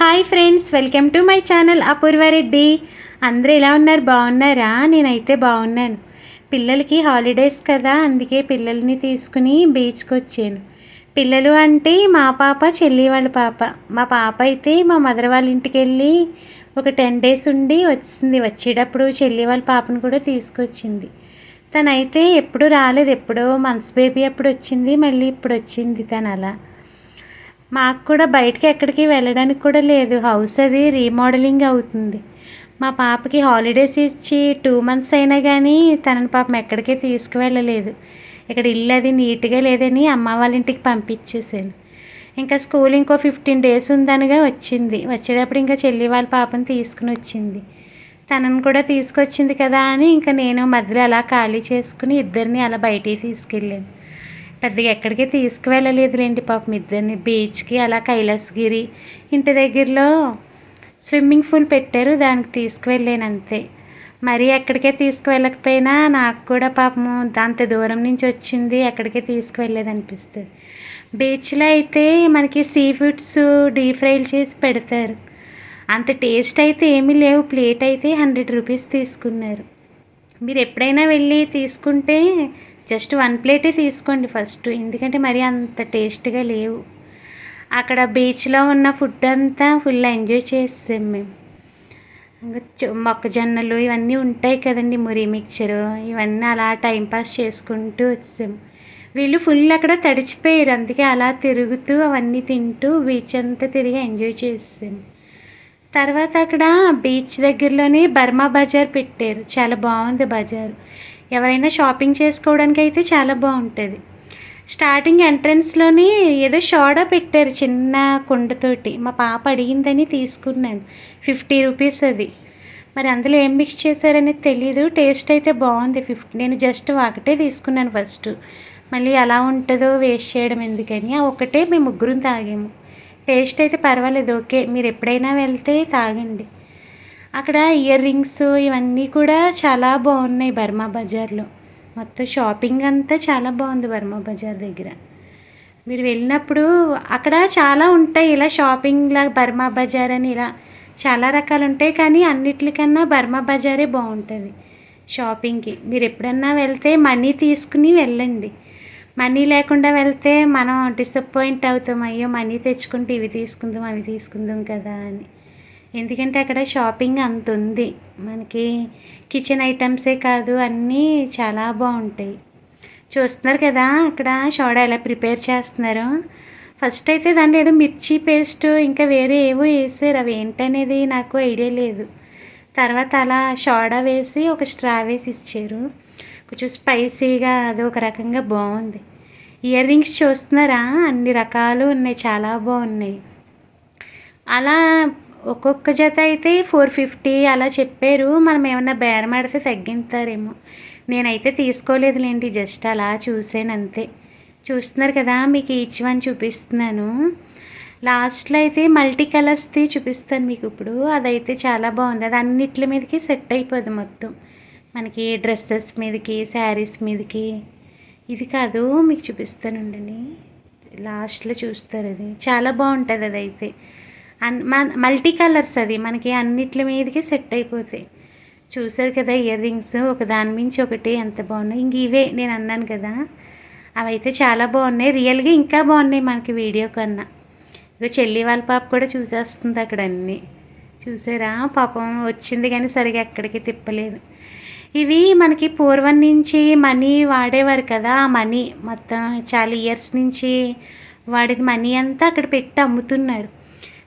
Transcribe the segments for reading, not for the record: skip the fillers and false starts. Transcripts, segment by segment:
Hi friends, welcome to my channel Apoorva Reddy. అందరూ ఎలా ఉన్నారు? బాగున్నారా? నేనైతే బాగున్నాను. పిల్లలకి హాలిడేస్ కదా, అందుకే పిల్లల్ని తీసుకుని బీచ్కి వచ్చాను. పిల్లలు అంటే మా పాప, చెల్లి వాళ్ళ పాప. మా పాప అయితే మా మదర్ వాళ్ళ ఇంటికి వెళ్ళి ఒక 10 days ఉండి వచ్చింది. వచ్చేటప్పుడు చెల్లి వాళ్ళ పాపను కూడా తీసుకొచ్చింది. తనైతే ఎప్పుడు రాలేదు, ఎప్పుడో మంత్స్ బేబీ అప్పుడు వచ్చింది, మళ్ళీ ఇప్పుడు వచ్చింది తను. అలా మాకు కూడా బయటకి ఎక్కడికి వెళ్ళడానికి కూడా లేదు. హౌస్ అది రీమోడలింగ్ అవుతుంది. మా పాపకి హాలిడేస్ ఇచ్చి 2 months అయినా కానీ తనని పాపం ఎక్కడికి తీసుకువెళ్ళలేదు. ఇక్కడ ఇల్లు అది నీట్గా లేదని అమ్మ వాళ్ళ ఇంటికి పంపించేసాను. ఇంకా స్కూల్ ఇంకో 15 days ఉందనగా వచ్చింది. వచ్చేటప్పుడు ఇంకా చెల్లి వాళ్ళ పాపని తీసుకుని వచ్చింది. తనను కూడా తీసుకొచ్చింది కదా అని ఇంకా నేను మధ్యలో అలా ఖాళీ చేసుకుని ఇద్దరిని అలా బయటికి తీసుకెళ్ళాను. పెద్దగా ఎక్కడికి తీసుకువెళ్ళలేదులేండి పాపం ఇద్దరిని. బీచ్కి అలా కైలాసగిరి ఇంటి దగ్గరలో స్విమ్మింగ్ పూల్ పెట్టారు, దానికి తీసుకువెళ్ళాను అంతే. మరీ ఎక్కడికే తీసుకువెళ్ళకపోయినా నాకు కూడా పాపము అంత దూరం నుంచి వచ్చింది, ఎక్కడికే తీసుకువెళ్ళలేదు అనిపిస్తుంది. బీచ్లో అయితే మనకి సీ ఫుడ్స్ డీప్ ఫ్రైలు చేసి పెడతారు. అంత టేస్ట్ అయితే ఏమీ లేవు. ప్లేట్ అయితే 100 rupees తీసుకున్నారు. మీరు ఎప్పుడైనా వెళ్ళి తీసుకుంటే జస్ట్ 1 plate తీసుకోండి ఫస్ట్, ఎందుకంటే మరి అంత టేస్ట్గా లేవు. అక్కడ బీచ్లో ఉన్న ఫుడ్ అంతా ఫుల్ ఎంజాయ్ చేసాం మేము. ఇంకా మొక్కజొన్నలు ఇవన్నీ ఉంటాయి కదండి, మురి మిక్చరు, ఇవన్నీ అలా టైంపాస్ చేసుకుంటూ వచ్చాము. వీళ్ళు ఫుల్ అక్కడ తడిచిపోయారు, అందుకే అలా తిరుగుతూ అవన్నీ తింటూ బీచ్ అంతా తిరిగి ఎంజాయ్ చేసాము. తర్వాత అక్కడ బీచ్ దగ్గరలోనే బర్మా బజార్ పెట్టారు. చాలా బాగుంది బజారు. ఎవరైనా షాపింగ్ చేసుకోవడానికి అయితే చాలా బాగుంటుంది. స్టార్టింగ్ ఎంట్రన్స్లోనే ఏదో సోడా పెట్టారు చిన్న కుండతోటి. మా పాప అడిగిందని తీసుకున్నాను. 50 rupees అది. మరి అందులో ఏం మిక్స్ చేశారనేది తెలీదు. టేస్ట్ అయితే బాగుంది. నేను జస్ట్ ఒకటే తీసుకున్నాను ఫస్ట్. మళ్ళీ ఎలా ఉంటుందో వేస్ట్ చేయడం ఎందుకని ఆ ఒకటే మేము ముగ్గురం తాగాము. టేస్ట్ అయితే పర్వాలేదు, ఓకే. మీరు ఎప్పుడైనా వెళ్తే తాగండి. అక్కడ ఇయర్ రింగ్స్ ఇవన్నీ కూడా చాలా బాగున్నాయి బర్మా బజార్లో. మొత్తం షాపింగ్ అంతా చాలా బాగుంది బర్మా బజార్ దగ్గర. మీరు వెళ్ళినప్పుడు అక్కడ చాలా ఉంటాయి ఇలా షాపింగ్లా, బర్మా బజార్ అని ఇలా చాలా రకాలు ఉంటాయి. కానీ అన్నిటికన్నా బర్మా బజారే బాగుంటుంది షాపింగ్కి. మీరు ఎప్పుడన్నా వెళ్తే మనీ తీసుకుని వెళ్ళండి. మనీ లేకుండా వెళ్తే మనం డిసప్పాయింట్ అవుతాం. అయ్యో మనీ తెచ్చుకుంటే ఇవి తీసుకుందాం అవి తీసుకుందాం కదా అని. ఎందుకంటే అక్కడ షాపింగ్ అంత ఉంది. మనకి కిచెన్ ఐటమ్సే కాదు, అన్నీ చాలా బాగుంటాయి. చూస్తున్నారు కదా అక్కడ సోడా ఎలా ప్రిపేర్ చేస్తున్నారో. ఫస్ట్ అయితే దాంట్లో ఏదో మిర్చి పేస్ట్ ఇంకా వేరే ఏవో వేసారు, అవి ఏంటనేది నాకు ఐడియా లేదు. తర్వాత అలా సోడా వేసి ఒక స్ట్రా వేసి ఇచ్చారు. కొంచెం స్పైసీగా అది ఒక రకంగా బాగుంది. ఇయర్ రింగ్స్ చూస్తున్నారా, అన్ని రకాలు ఉన్నాయి, చాలా బాగున్నాయి. అలా ఒక్కొక్క జత అయితే 450 అలా చెప్పారు. మనం ఏమన్నా బేరం ఆడితే తగ్గిస్తారేమో. నేనైతే తీసుకోలేదులేండి, జస్ట్ అలా చూసాను అంతే. చూస్తున్నారు కదా, మీకు ఈచ్ వన్ చూపిస్తున్నాను. లాస్ట్లో అయితే మల్టీ కలర్స్ది చూపిస్తాను మీకు ఇప్పుడు. అదైతే చాలా బాగుంది. అది అన్నిటి మీదకి సెట్ అయిపోద్ది మొత్తం. మనకి డ్రెస్సెస్ మీదకి, శారీస్ మీదకి. ఇది కాదు మీకు చూపిస్తానండి, లాస్ట్లో చూస్తారు. అది చాలా బాగుంటుంది. అదైతే మల్టీ కలర్స్, అది మనకి అన్నిటి మీదకి సెట్ అయిపోతాయి. చూసారు కదా ఇయర్ రింగ్స్, ఒక దాని మించి ఒకటి ఎంత బాగున్నాయి. ఇంక ఇవే నేను అన్నాను కదా, అవైతే చాలా బాగున్నాయి. రియల్గా ఇంకా బాగున్నాయి మనకి వీడియో కన్నా. ఇక చెల్లి వాళ్ళ పాప కూడా చూసేస్తుంది అక్కడ అన్నీ. చూసారా, పాపం వచ్చింది కానీ సరిగా ఎక్కడికి తిప్పలేదు. ఇవి మనకి పూర్వం నుంచి మనీ వాడేవారు కదా, ఆ మనీ మొత్తం చాలా ఇయర్స్ నుంచి వాడిన మనీ అంతా అక్కడ పెట్టి అమ్ముతున్నారు.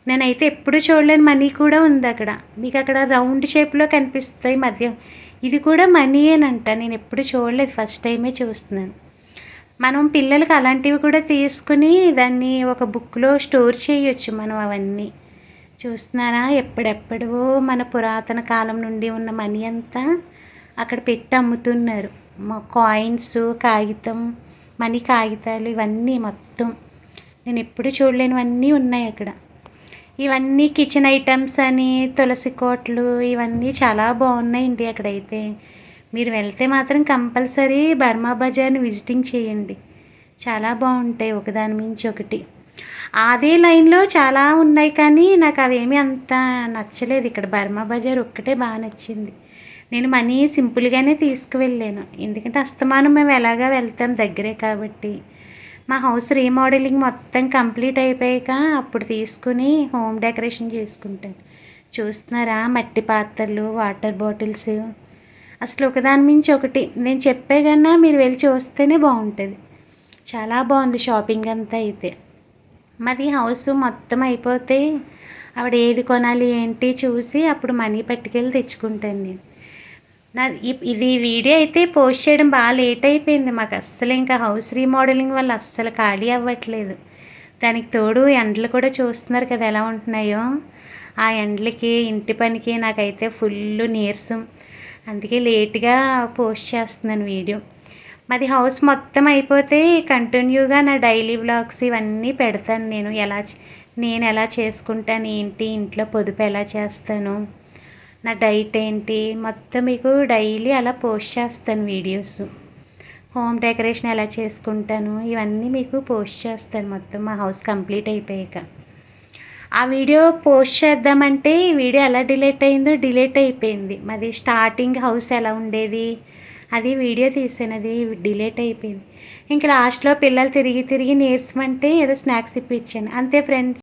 నేనైతే ఎప్పుడు చూడలేని మనీ కూడా ఉంది అక్కడ. మీకు అక్కడ రౌండ్ షేప్లో కనిపిస్తాయి మధ్య. ఇది కూడా మనీయేనంట, నేను ఎప్పుడు చూడలేదు, ఫస్ట్ టైమే చూస్తున్నాను. మనం పిల్లలకి అలాంటివి కూడా తీసుకుని దాన్ని ఒక బుక్లో స్టోర్ చేయొచ్చు మనం అవన్నీ. చూస్తున్నారా, ఎప్పుడెప్పుడో మన పురాతన కాలం నుండి ఉన్న మనీ అంతా అక్కడ పెట్టి అమ్ముతున్నారు. మా కాయిన్స్, కాగితం, మనీ కాగితాలు ఇవన్నీ మొత్తం నేను ఎప్పుడు చూడలేనివన్నీ ఉన్నాయి అక్కడ. ఇవన్నీ కిచెన్ ఐటమ్స్ అని, తులసి కోట్లు, ఇవన్నీ చాలా బాగున్నాయండి అక్కడైతే. మీరు వెళ్తే మాత్రం కంపల్సరీ బర్మా బజార్ని విజిటింగ్ చేయండి. చాలా బాగుంటాయి ఒకదాని మించి ఒకటి. అదే లైన్‌లో చాలా ఉన్నాయి కానీ నాకు అవేమీ అంత నచ్చలేదు. ఇక్కడ బర్మా బజార్ ఒక్కటే బాగా నచ్చింది. నేను మనీ సింపుల్‌గానే తీసుకువెళ్ళాను. ఎందుకంటే అస్తమానం మేము ఎలాగా వెళ్తాం దగ్గరే కాబట్టి. మా హౌస్ రీమోడలింగ్ మొత్తం కంప్లీట్ అయిపోయాక అప్పుడు తీసుకుని హోమ్ డెకరేషన్ చేసుకుంటాను. చూస్తున్నారా మట్టి పాత్రలు, వాటర్ బాటిల్స్ అసలు ఒకదాని మించి ఒకటి. నేను చెప్పే కన్నా మీరు వెళ్ళి చూస్తేనే బాగుంటుంది. చాలా బాగుంది షాపింగ్ అంతా అయితే. మాది హౌస్ మొత్తం అయిపోతే ఆవిడ ఏది కొనాలి ఏంటి చూసి అప్పుడు మనీ పట్టుకెళ్ళి తెచ్చుకుంటాను నేను. ఇది వీడియో అయితే పోస్ట్ చేయడం బాగా లేట్ అయిపోయింది. మాకు అస్సలు ఇంకా హౌస్ రీమోడలింగ్ వల్ల అస్సలు ఖాళీ అవ్వట్లేదు. దానికి తోడు ఎండలు కూడా చూస్తున్నారు కదా ఎలా ఉంటున్నాయో. ఆ ఎండలకి ఇంటి పనికి నాకైతే ఫుల్ నీరసం. అందుకే లేట్గా పోస్ట్ చేస్తున్నాను వీడియో. మాది హౌస్ మొత్తం అయిపోతే కంటిన్యూగా నా డైలీ వ్లాగ్స్ ఇవన్నీ పెడతాను నేను ఎలా చేసుకుంటాను ఏంటి, ఇంట్లో పొదుపు ఎలా చేస్తాను, నా డైట్ ఏంటి మొత్తం మీకు డైలీ అలా పోస్ట్ చేస్తాను వీడియోస్. హోమ్ డెకరేషన్ ఎలా చేసుకుంటాను ఇవన్నీ మీకు పోస్ట్ చేస్తాను మొత్తం మా హౌస్ కంప్లీట్ అయిపోయాక. ఆ వీడియో పోస్ట్ చేద్దామంటే ఈ వీడియో ఎలా డిలీట్ అయిందో డిలీట్ అయిపోయింది. మాది స్టార్టింగ్ హౌస్ ఎలా ఉండేది అది వీడియో తీసాను, అది డిలీట్ అయిపోయింది. ఇంక లాస్ట్లో పిల్లలు తిరిగి తిరిగి నీరసమంటే ఏదో స్నాక్స్ ఇప్పించాను అంతే ఫ్రెండ్స్.